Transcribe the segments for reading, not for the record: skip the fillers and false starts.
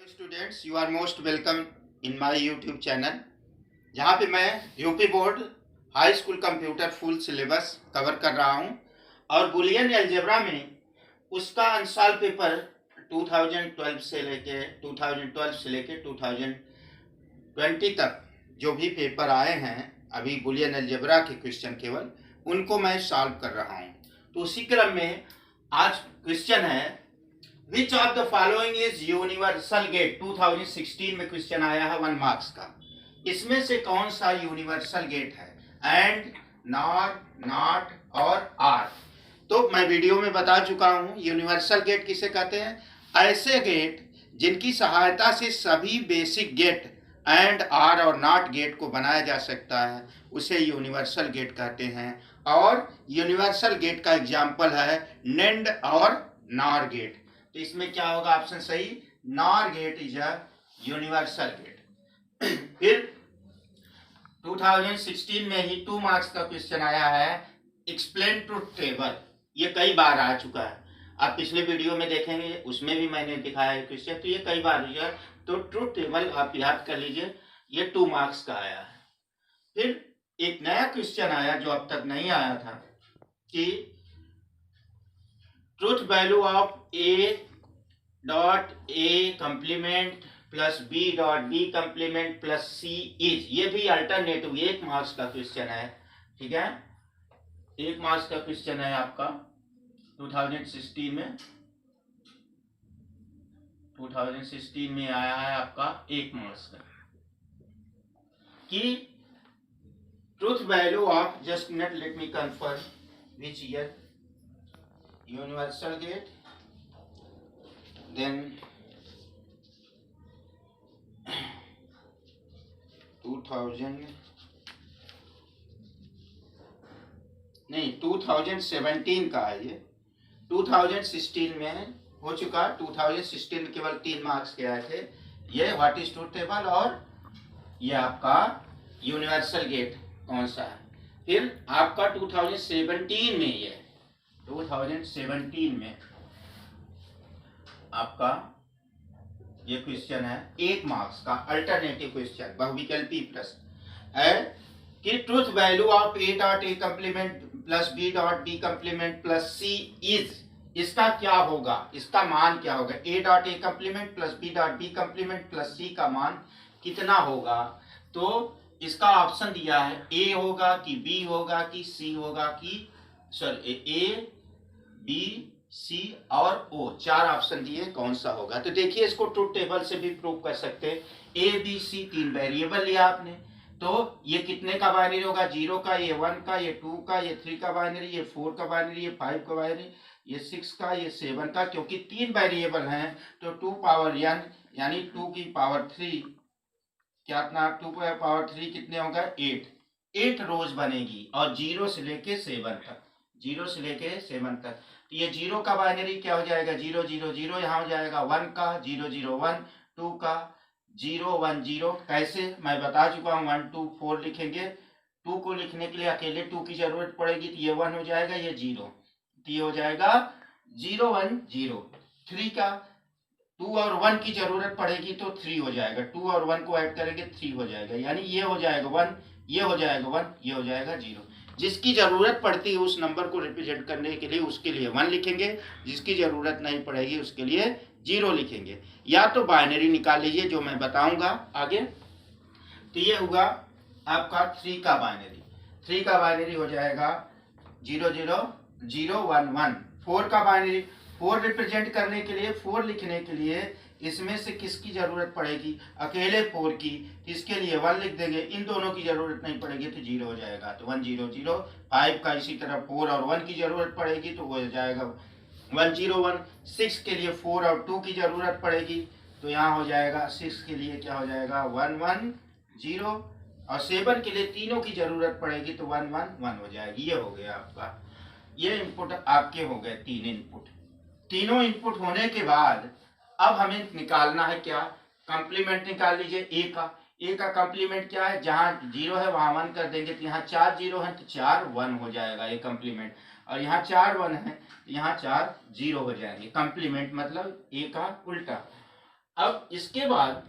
Students, you are most welcome in my YouTube channel, जहाँ पे मैं UP board high school computer full syllabus cover कर रहा हूँ और बुलियन अलजेब्रा में उसका अंशाल पेपर 2012 से लेके 2020 तक जो भी पेपर आए हैं, अभी बुलियन अलजेब्रा के क्वेश्चन केवल उनको मैं सॉल्व कर रहा हूँ। तो उसी क्रम में आज क्वेश्चन है, which of the following is universal gate. 2016 में क्वेश्चन आया है 1 मार्क्स का। इसमें से कौन सा यूनिवर्सल गेट है? एंड, नॉट, नॉट और आर। तो मैं वीडियो में बता चुका हूं यूनिवर्सल गेट किसे कहते हैं। ऐसे गेट जिनकी सहायता से सभी बेसिक गेट एंड, आर और नॉट गेट को बनाया जा सकता है, उसे यूनिवर्सल गेट कहते हैं। और यूनिवर्सल गेट का एग्जाम्पल है नेंड और नॉर गेट। तो इसमें क्या होगा? ऑप्शन सही, NOR gate is a universal gate. फिर 2016 में ही 2 मार्क्स का क्वेश्चन आया है, एक्सप्लेन ट्रुथ टेबल। ये कई बार आ चुका है, आप पिछले वीडियो में देखेंगे, उसमें भी मैंने दिखाया है क्वेश्चन। तो ये कई बार है, तो ट्रुथ टेबल आप याद कर लीजिए, ये 2 मार्क्स का आया है। फिर एक नया क्वेश्चन आया जो अब तक नहीं आया था कि truth value of A dot A complement plus B dot B complement plus C is. ये भी अल्टरनेटिव 1 मार्क्स का क्वेश्चन है, ठीक है। 1 मार्क्स का क्वेश्चन है आपका 2016 में आया है आपका 1 मार्क्स का कि truth value of, just minute let me confirm which year, universal gate, then 2017 का है ये। 2016 में हो चुका। 2016 में केवल 3 मार्क्स के आए थे, ये व्हाट इज ट्रुथ टेबल और ये आपका यूनिवर्सल गेट कौन सा है। फिर आपका 2017 में, ये 2017 में आपका ये क्वेश्चन है 1 मार्क्स का अल्टरनेटिव क्वेश्चन, बहुविकल्पी प्रश्न है कि truth value of A dot A complement plus B dot B complement plus C is. इसका क्या होगा, इसका मान क्या होगा? A dot A complement plus B dot B complement plus C का मान कितना होगा? तो इसका ऑप्शन दिया है, ए होगा कि बी होगा कि सी होगा कि, सॉरी, ए बी सी और ओ, 4 ऑप्शन दिए, कौन सा होगा? तो देखिए, इसको ट्रुथ टेबल से भी प्रूव कर सकते हैं। ए बी सी 3 वेरिएबल लिया आपने, तो ये कितने का बाइनरी होगा? 0 का, ये 1 का, ये 2 का, ये 3 का बाइनरी, ये 4 का बाइनरी, ये 5 का बाइनरी, ये 6 का, ये 7 का। क्योंकि 3 वेरिएबल हैं तो 2 पावर n यानी 2 की पावर 3, क्या इतना 2 की पावर 3 कितने होगा? 8 रोज बनेगी और 0 से लेके 7 तक, 0 से लेके 7 तक। तो ये 0 का बाइनरी क्या हो जाएगा? 0 0 0, यहाँ हो जाएगा 1 का 0 0 1, 2 का 0 1 0। कैसे? मैं बता चुका हूँ, 1 2 4 लिखेंगे। 2 को लिखने के लिए अकेले 2 की जरूरत पड़ेगी, तो ये 1 हो जाएगा, ये 0, तो ये हो जाएगा 0 1 0। 3 का 2 और 1 की जरूरत पड़ेगी तो 3 हो जाएगा, 2 और 1 को ऐड करेंगे 3 हो जाएगा, यानी ये हो जाएगा 1, ये हो जाएगा 1, ये हो जाएगा 0। जिसकी जरूरत पड़ती है उस नंबर को रिप्रेजेंट करने के लिए उसके लिए 1 लिखेंगे, जिसकी जरूरत नहीं पड़ेगी उसके लिए 0 लिखेंगे। या तो बाइनरी निकाल लीजिए जो मैं बताऊंगा आगे। तो ये होगा आपका 3 का बाइनरी, 3 का बाइनरी हो जाएगा 0 0 0 1 1। 4 का बाइनरी, 4 रिप्रेजेंट करने के लिए, 4 लिखने के लिए इसमें से किसकी जरूरत पड़ेगी? अकेले 4 की, इसके लिए 1 लिख देंगे, इन दोनों की जरूरत नहीं पड़ेगी तो 0 हो जाएगा, तो 1 0 0। 5 का इसी तरह 4 और 1 की जरूरत पड़ेगी तो हो जाएगा 1 0 1। 6 के लिए 4 और 2 की जरूरत पड़ेगी तो यहाँ हो जाएगा 6 के लिए क्या हो जाएगा? 1 1 0। और 7 के लिए तीनों की जरूरत पड़ेगी तो 1 1 1 हो जाएगी। ये हो गया आपका, ये इनपुट आपके हो गए 3 इनपुट। तीनों इनपुट होने के बाद अब हमें निकालना है क्या? कंप्लीमेंट निकाल लीजिए ए का। ए का कंप्लीमेंट क्या है? जहां 0 है वहां 1 कर देंगे, तो यहाँ 4 0 है तो 4 1 हो जाएगा ए कंप्लीमेंट। और यहाँ 4 1 है तो यहाँ 4 0 हो जाएंगे। कंप्लीमेंट मतलब ए का उल्टा। अब इसके बाद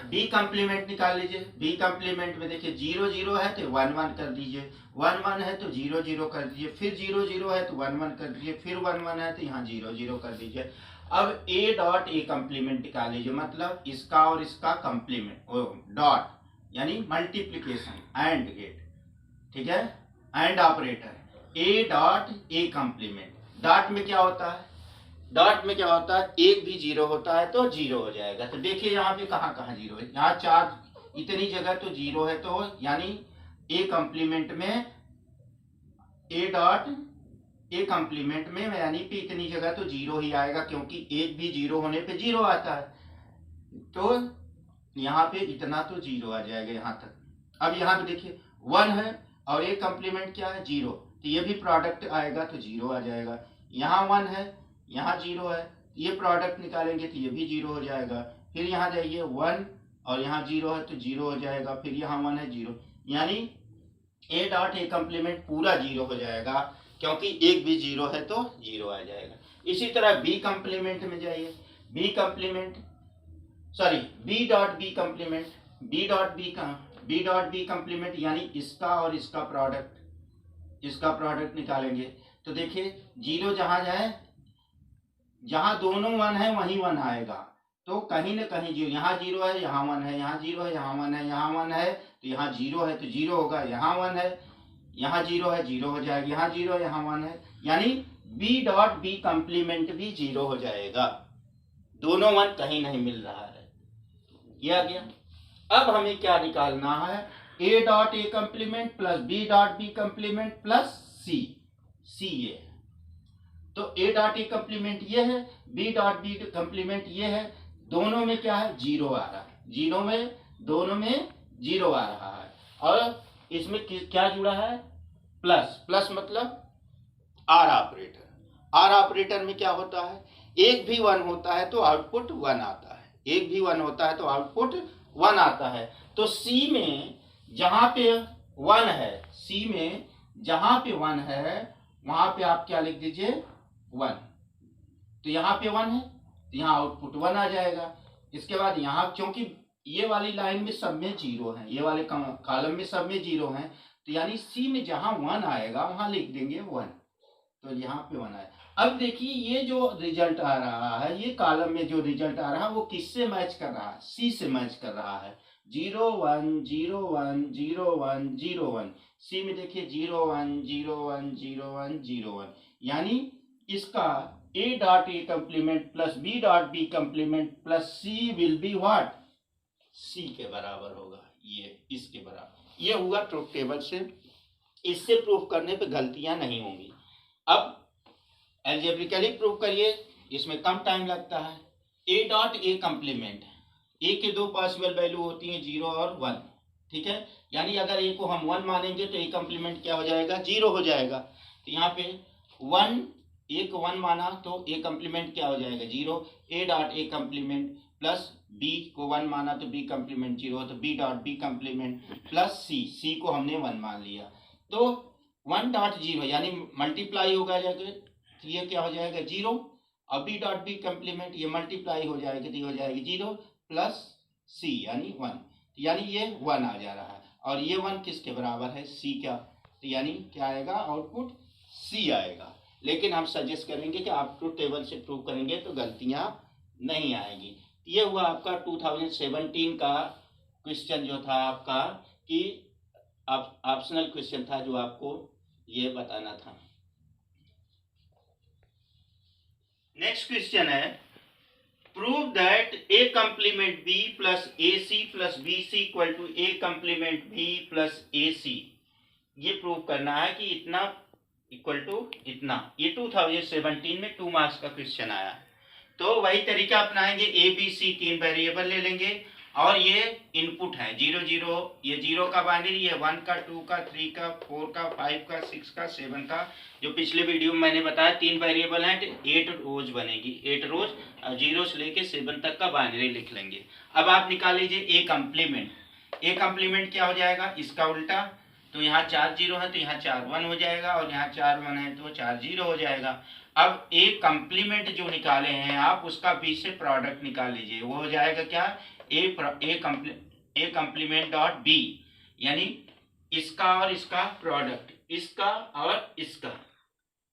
बी कम्प्लीमेंट निकाल लीजिए। बी कम्प्लीमेंट में देखिए 0 0 है तो 1 1 कर दीजिए, 1 1 है तो 0 0 कर दीजिए, फिर 0 0 है तो 1 1 कर दीजिए, फिर 1 1 है तो यहाँ 0 0 कर दीजिए। अब ए डॉट ए कम्प्लीमेंट निकाल लीजिए, मतलब इसका और इसका कम्प्लीमेंट डॉट यानी मल्टीप्लीकेशन एंड गेट, ठीक है, and operator A dot A complement. Dot में क्या होता है, डॉट में क्या होता है, एक भी 0 होता है तो 0 हो जाएगा। तो देखिए यहाँ पे कहाँ कहाँ 0 है, यहाँ 4 इतनी जगह तो 0 है, तो यानी ए कम्प्लीमेंट में ए डॉट ए कम्प्लीमेंट में यानी कि इतनी जगह तो 0 ही आएगा, क्योंकि एक भी 0 होने पे 0 आता है। तो यहाँ पे इतना तो 0 आ जाएगा यहाँ तक। अब यहाँ पे देखिए 1 है और ए कम्प्लीमेंट क्या है 0, तो ये भी प्रोडक्ट आएगा तो 0 आ जाएगा। यहाँ 1 है, यहाँ 0 है, ये प्रोडक्ट निकालेंगे तो ये भी 0 हो जाएगा। फिर यहाँ जाइए 1 और यहाँ 0 है तो 0 हो जाएगा, फिर यहाँ 1 है 0, यानी ए डॉट ए कम्प्लीमेंट पूरा 0 हो जाएगा, क्योंकि एक भी 0 है तो 0 आ जाएगा। इसी तरह बी कम्प्लीमेंट में जाइए, B complement sorry B dot B complement, B dot B complement यानी इसका और इसका प्रोडक्ट निकालेंगे। तो देखिए 0 जहाँ जाए, जहाँ दोनों 1 है वहीं 1 आएगा, तो कहीं न कहीं 0, यहाँ 0 है यहाँ 1 है, यहाँ 0 है यहाँ 1 है, यहाँ 1 है तो यहाँ 0 है तो 0 होगा, यहाँ 1 है यहाँ 0 है 0 हो जाएगा, यहाँ 0 है यहाँ 1 है, यानी बी डॉट बी कम्प्लीमेंट भी 0 हो जाएगा। दोनों 1 कहीं नहीं मिल रहा है, ये आ गया। अब हमें क्या निकालना है, A dot A complement plus B dot B complement plus C, C ये है। तो ए डॉट ए कम्प्लीमेंट ये है, बी डॉट बी कम्प्लीमेंट ये है, दोनों में क्या है 0 आ रहा है, दोनों में 0 आ रहा है, और इसमें क्या जुड़ा है प्लस, प्लस मतलब आर ऑपरेटर। आर ऑपरेटर में क्या होता है, एक भी 1 होता है तो आउटपुट 1 आता है, एक भी 1 होता है तो आउटपुट 1 आता है। तो सी में जहां पे 1 है, सी में जहां पे 1 है वहां पे आप क्या लिख दीजिए 1, तो यहाँ पे 1 है तो यहाँ आउटपुट 1 आ जाएगा। इसके बाद यहाँ क्योंकि ये वाली लाइन में सब में 0 है, ये वाले कॉलम में सब में 0 है, तो यानी सी में जहां 1 आएगा वहां लिख देंगे 1, तो यहाँ पे 1 आए। अब देखिए ये जो रिजल्ट आ रहा है, ये कॉलम में जो रिजल्ट आ रहा है वो किससे मैच कर रहा है, सी से मैच कर रहा है। 0 1 0 1 0 1 0 1, सी में देखिए 0 1 0 1 0 1 0 1, यानी इसका A dot A complement plus B dot B complement plus C will be what, C के बराबर होगा, ये इसके बराबर। ये हुआ ट्रुथ टेबल से, इससे प्रूफ करने पे गलतियां नहीं होंगी। अब एल्जेब्रिकली प्रूफ करिए, इसमें कम टाइम लगता है। ए डॉट ए कम्प्लीमेंट, ए के दो पॉसिबल वैल्यू होती हैं 0 और 1, ठीक है, यानी अगर ए को हम 1 मानेंगे तो ए कम्प्लीमेंट क्या हो जाएगा 0 हो जाएगा। तो यहाँ पे 1, ए को 1 माना तो ए कम्प्लीमेंट क्या हो जाएगा 0, A dot A complement plus B को 1 माना तो बी कम्प्लीमेंट 0, तो B dot B complement plus C, C को हमने 1 मान लिया, तो 1 डॉट 0 यानी मल्टीप्लाई होगा जाके, तो ये क्या हो जाएगा 0, और बी डॉट बी कम्प्लीमेंट ये मल्टीप्लाई हो जाएगी तो ये हो जाएगी 0 प्लस सी यानी 1, यानी ये 1 आ जा रहा है, और ये 1 किसके बराबर है सी का, तो यानी क्या आएगा आउटपुट सी आएगा। लेकिन हम सजेस्ट करेंगे कि आप ट्रुथ टेबल से प्रूव करेंगे तो गलतियां नहीं आएगी। ये हुआ आपका 2017 का क्वेश्चन जो था आपका, कि ऑप्शनल क्वेश्चन था जो आपको ये बताना था। नेक्स्ट क्वेश्चन है, prove that A complement B plus A C plus B C equal to A complement B plus A C. ये प्रूव करना है कि इतना इक्वल टू इतना। ये 2017 में 2 मार्क्स का क्वेश्चन आया, तो वही तरीका अपनाएंगे, ए बी सी 3 वेरिएबल ले लेंगे, और ये इनपुट है 0 0, ये 0 का बाइनरी, ये 1 का 2 का 3 का 4 का 5 का 6 का 7 का, जो पिछले वीडियो में मैंने बताया 3 वेरिएबल हैं, 8 रोज बनेगी, 8 रोज 0 से लेके 7 तक का बाइनरी लिख लेंगे। अब आप निकाल लीजिए ए कम्प्लीमेंट। ए कम्प्लीमेंट क्या हो जाएगा, इसका उल्टा तो यहाँ 4 जीरो है तो यहाँ 4 1 हो जाएगा, और यहाँ 4 1 है तो 4 जीरो हो जाएगा। अब ए कंप्लीमेंट जो निकाले हैं आप, उसका बी से प्रोडक्ट निकाल लीजिए। वो हो जाएगा क्या, ए कंप्लीमेंट डॉट बी, यानी इसका और इसका प्रोडक्ट, इसका और इसका,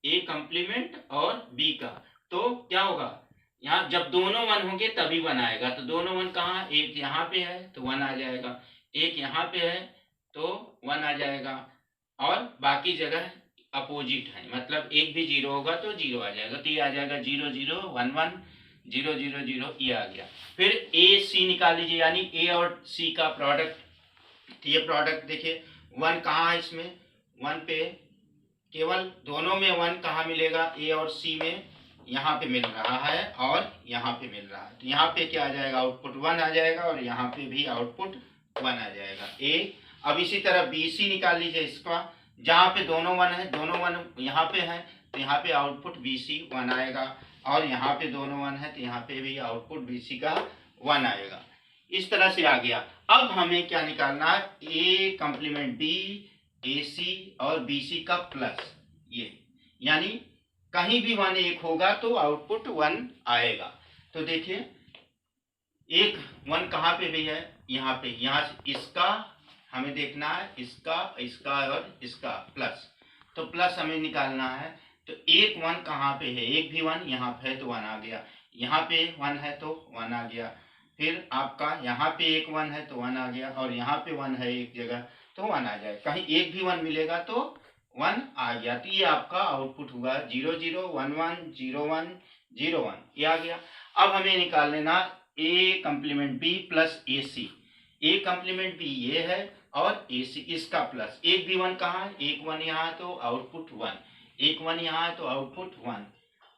ए कंप्लीमेंट और बी का। तो क्या होगा, यहाँ जब दोनों 1 होंगे तभी 1 आएगा। तो दोनों 1 कहाँ, एक यहाँ पे है तो 1 आ जाएगा, एक यहाँ पे है तो 1 आ जाएगा, और बाकी जगह अपोजिट है, मतलब एक भी 0 होगा तो 0 आ जाएगा। तो ये आ जाएगा 0 0 1 1 0 0 0, ये आ गया। फिर ए सी निकाल लीजिए, यानी ए और सी का प्रोडक्ट। ये प्रोडक्ट देखिए 1 कहाँ है इसमें, 1 पे केवल दोनों में 1 कहाँ मिलेगा, ए और सी में, यहाँ पे मिल रहा है और यहाँ पे मिल रहा है। तो यहाँ पे क्या आ जाएगा, आउटपुट 1 आ जाएगा, और यहाँ पे भी आउटपुट 1 आ जाएगा ए। अब इसी तरह बी सी निकाल लीजिए इसका, जहाँ पे दोनों 1 है, दोनों 1 यहाँ पे है तो यहाँ पे आउटपुट बी सी 1 आएगा, और यहाँ पे दोनों 1 है तो यहाँ पे भी आउटपुट बी सी का 1 आएगा। इस तरह से आ गया। अब हमें क्या निकालना है, ए कंप्लीमेंट बी, ए सी और बी सी का प्लस, ये यानी कहीं भी 1 1 होगा तो आउटपुट 1 आएगा। तो देखिए एक 1 कहाँ पे भी है, यहाँ पे, यहाँ इसका हमें देखना है, इसका, इसका और इसका प्लस, तो प्लस हमें निकालना है। तो एक 1 कहाँ पे है, एक भी 1 यहाँ पे है तो 1 आ गया, यहाँ पे 1 है तो 1 आ गया, फिर आपका यहाँ पे एक 1 है तो 1 आ गया, और यहाँ पे 1 है एक जगह तो 1 आ जाए। कहीं एक भी 1 मिलेगा तो 1 आ गया। तो ये आपका आउटपुट हुआ 0 0 1 1 0 1 0 1, ये आ गया। अब हमें निकाल लेना ए complement B plus A C. A complement B ये है और ए सी इसका प्लस, एक भी 1 कहाँ है, एक 1 यहाँ है तो आउटपुट 1, एक 1 यहाँ है तो आउटपुट 1।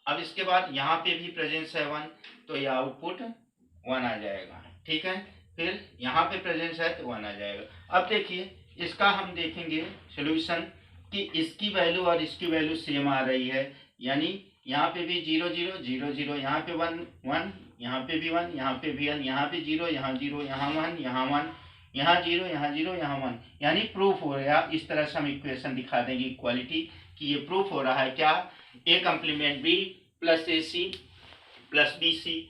अब इसके बाद यहाँ पे भी प्रेजेंस है 1 तो ये आउटपुट 1 आ जाएगा, ठीक है। फिर यहाँ पे प्रेजेंस है तो 1 आ जाएगा। अब देखिए इसका हम देखेंगे सोल्यूशन कि इसकी वैल्यू और इसकी वैल्यू सेम आ रही है, यानी यहाँ पे भी 0 0 0 0, यहाँ पे 1 1, यहाँ पे भी 1, यहाँ पे भी 1, यहाँ पे 0, यहाँ 0, यहाँ 1, यहाँ 1, यहाँ 0, यहाँ 0, यहाँ 1, यानी प्रूफ हो रहा है। इस तरह से हम इक्वेशन दिखा देंगे इक्वालिटी कि ये प्रूफ हो रहा है क्या, A complement B plus A C plus B C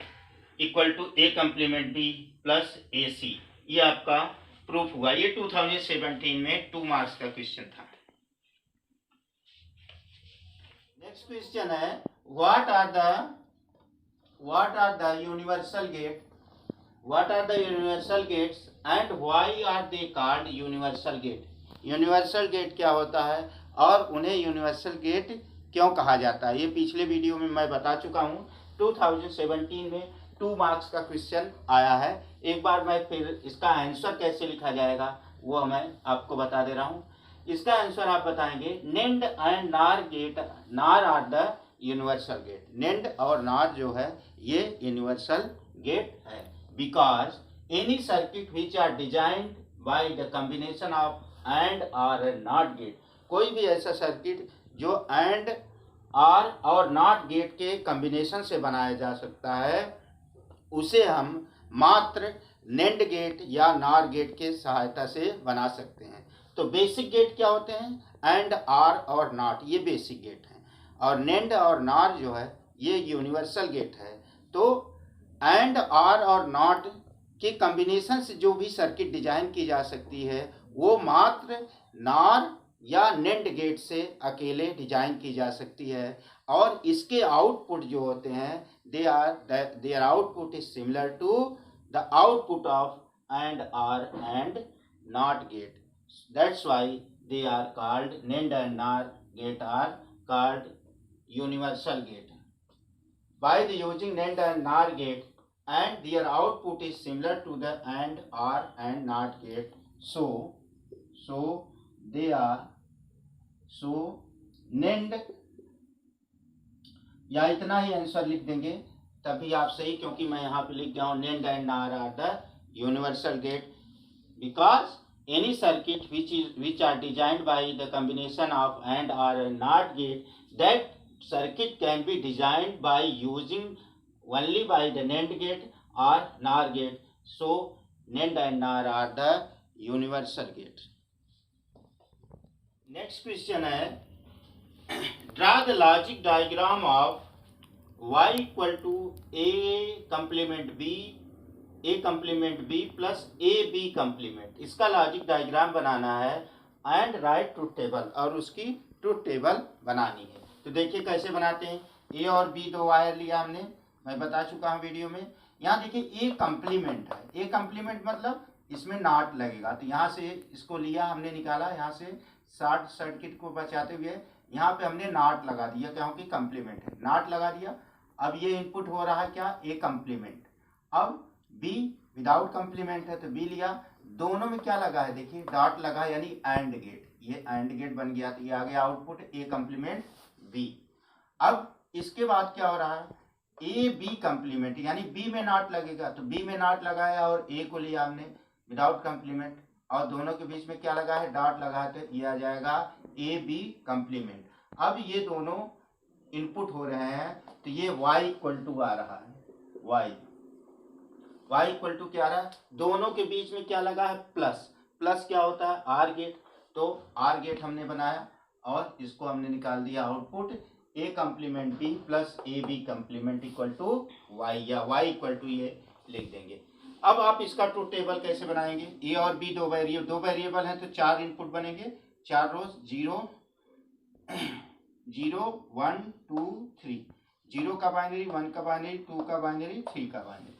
equal to A complement B plus A C. ये आपका प्रूफ हुआ। ये 2017 में 2 मार्क्स का क्वेश्चन था। नेक्स्ट क्वेश्चन है, what are the universal gate, what are the universal gates and why are they called universal gate. Universal gate क्या होता है और उन्हें यूनिवर्सल गेट क्यों कहा जाता है, ये पिछले वीडियो में मैं बता चुका हूँ। 2017 में 2 मार्क्स का क्वेश्चन आया है। एक बार मैं फिर इसका आंसर कैसे लिखा जाएगा वो मैं आपको बता दे रहा हूँ। इसका आंसर आप बताएंगे, NAND and NOR gate, NOR are the universal gate. NAND और नार जो है ये यूनिवर्सल गेट है, because any circuit which are designed by the combination of AND OR NOT gate. कोई भी ऐसा सर्किट जो एंड आर और नॉट गेट के कॉम्बिनेशन से बनाया जा सकता है, उसे हम मात्र नेंड गेट या नार गेट के सहायता से बना सकते हैं। तो बेसिक गेट क्या होते हैं, एंड आर और नॉट, ये बेसिक गेट हैं, और नेंड और नार जो है ये यूनिवर्सल गेट है। तो एंड आर और नॉट के कॉम्बिनेशन से जो भी सर्किट डिजाइन की जा सकती है वो मात्र नार या नेंड गेट से अकेले डिजाइन की जा सकती है, और इसके आउटपुट जो होते हैं their output is similar to the output of AND OR AND NOT gate. That's why they are called NAND and NOR gate are called universal gate. By the using NAND and NOR gate and their output is similar to the AND, OR and NOT gate. So they are NAND, या इतना ही answer लिख देंगे तभी आप सही, क्योंकि मैं यहाँ पे लिख गया हूँ NAND and NOR are the universal gate because any circuit which are designed by the combination of AND or NOT gate, that circuit can be designed by using only by the NAND gate or NOR gate. So NAND and NOR are the universal gate. Next question है, draw the logic diagram of y equal to a complement b plus A B complement. इसका logic diagram बनाना है and right truth table, और उसकी truth table बनानी है। तो देखिए कैसे बनाते हैं। ए और बी दो वायर लिया हमने, मैं बता चुका हूँ वीडियो में। यहाँ देखिए ए कंप्लीमेंट है, ए कंप्लीमेंट मतलब इसमें नॉट लगेगा, तो यहाँ से इसको लिया हमने, निकाला, यहाँ से शॉर्ट सर्किट को बचाते हुए यहाँ पे हमने नॉट लगा दिया क्योंकि कंप्लीमेंट है, नॉट लगा दिया। अब ये इनपुट हो रहा है क्या, ए कंप्लीमेंट। अब बी विदाउट कंप्लीमेंट है तो बी लिया, दोनों में क्या लगा है देखिए, डॉट लगा यानी एंड गेट, ये एंड गेट बन गया, तो ये आ गया आउटपुट ए कंप्लीमेंट बी। अब इसके बाद क्या हो रहा है, ए बी कंप्लीमेंट यानी बी में नॉट लगेगा, तो बी में नॉट लगाया और ए को लिया हमने विदाउट कंप्लीमेंट, और दोनों के बीच में क्या लगा है, डॉट लगा है, तो ये आ जाएगा ए बी कंप्लीमेंट। अब ये दोनों इनपुट हो रहे हैं, तो ये y इक्वल टू आ रहा है, y इक्वल टू क्या आ रहा है, दोनों के बीच में क्या लगा है, प्लस। प्लस क्या होता है, आर गेट, तो आर गेट हमने बनाया और इसको हमने निकाल दिया output A complement B plus A B complement equal to Y, या y इक्वल टू ये लिख देंगे। अब आप इसका ट्रुथ टेबल कैसे बनाएंगे, ए और बी दो वेरिएबल हैं, तो 4 इनपुट बनेंगे, 4 रोज, 0 0 1 2 3, 0 का बाइनरी, 1 का बाइनरी, 2 का बाइनरी, 3 का बाइनरी,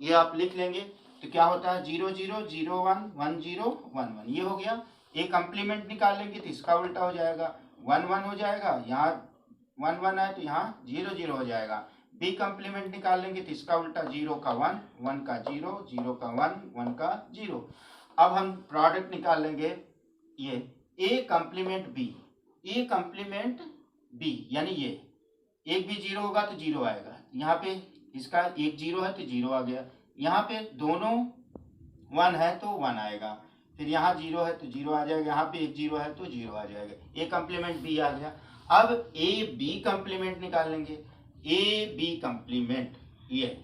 ये आप लिख लेंगे। तो क्या होता है 0 0 0 1 1 0 1 1, ये हो गया। ए कंप्लीमेंट निकाल लेंगे तो इसका उल्टा हो जाएगा, 1 1 हो जाएगा, यहाँ 1 1 है तो यहाँ 0 0 हो जाएगा। बी कंप्लीमेंट निकाल लेंगे तो इसका उल्टा, 0 का 1 1 का 0 0 का 1 1 का 0। अब हम प्रोडक्ट निकाल लेंगे, ये ए कंप्लीमेंट बी यानी ये एक भी 0 होगा तो 0 आएगा, यहाँ पे इसका एक 0 है तो 0 आ गया, यहाँ पे दोनों 1 है तो 1 आएगा, फिर यहाँ 0 है तो 0 आ जाएगा, यहाँ पे एक 0 है तो 0 आ जाएगा, ए कंप्लीमेंट बी आ गया। अब ए बी कंप्लीमेंट निकाल लेंगे, ए बी कंप्लीमेंट, ये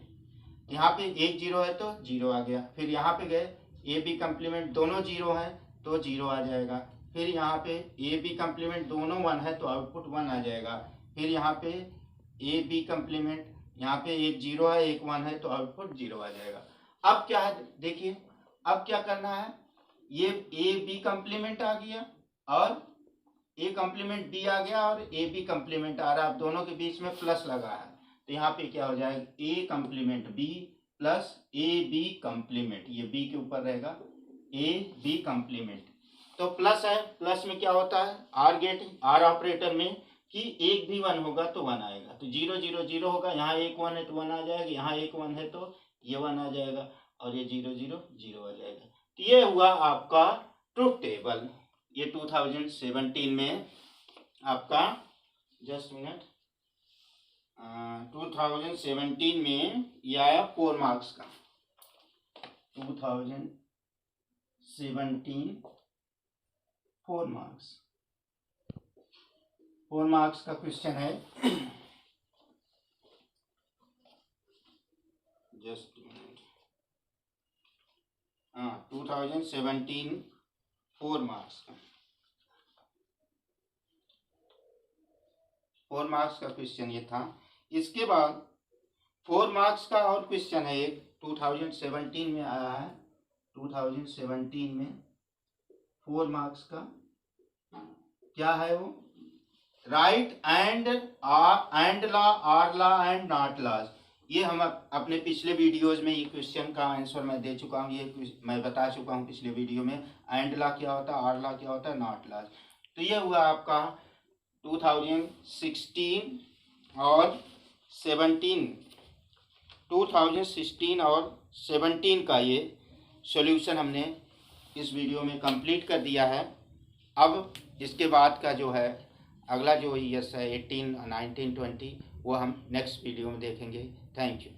यहाँ पे एक 0 है तो 0 आ गया, फिर यहाँ पे गए ए बी कंप्लीमेंट, दोनों 0 है तो 0 आ जाएगा, फिर यहाँ पे ए बी कंप्लीमेंट दोनों 1 है तो आउटपुट 1 आ जाएगा, फिर यहाँ पे ए बी कंप्लीमेंट, यहाँ पे एक 0 है एक 1 है तो आउटपुट 0 आ जाएगा। अब क्या है देखिए, अब क्या करना है, ये ए बी कंप्लीमेंट आ गया और ए कंप्लीमेंट बी आ गया और ए बी कंप्लीमेंट आ रहा है, अब दोनों के बीच में प्लस लगा है, तो यहाँ पे क्या हो जाएगा, A complement B plus A B complement, ये बी के ऊपर रहेगा ए बी कंप्लीमेंट, तो प्लस है, प्लस में क्या होता है, आर गेट, आर ऑपरेटर में कि एक भी 1 होगा तो 1 आएगा, तो 0 0 0 होगा, यहाँ एक 1 है तो 1 आ जाएगा, यहाँ एक 1 है तो ये 1 आ जाएगा, और ये 0 0 0 आ जाएगा। तो ये हुआ आपका ट्रुथ टेबल, ये 2017 में आपका, जस्ट मिनट, 2017 में ये आया 4 मार्क्स का, 2017 4 मार्क्स का क्वेश्चन है, जस्ट मिनट, 2017 4 मार्क्स का, 4 मार्क्स का क्वेश्चन ये था। इसके बाद 4 मार्क्स का और क्वेश्चन है एक 2017 में आया है, 2017 में 4 मार्क्स का क्या है वो, right AND law, OR law AND NOT laws. ये हम अपने पिछले वीडियोज में ये क्वेश्चन का आंसर मैं दे चुका हूँ, ये मैं बता चुका हूँ पिछले वीडियो में, एंड ला क्या होता है, आर ला क्या होता है, नॉट लॉज। तो ये हुआ आपका 2016 और 17, 2016 और 17 का ये सॉल्यूशन हमने इस वीडियो में कंप्लीट कर दिया है। अब इसके बाद का जो है अगला जो ईयर्स है 18, 19, 20, वो हम नेक्स्ट वीडियो में देखेंगे। Thank you.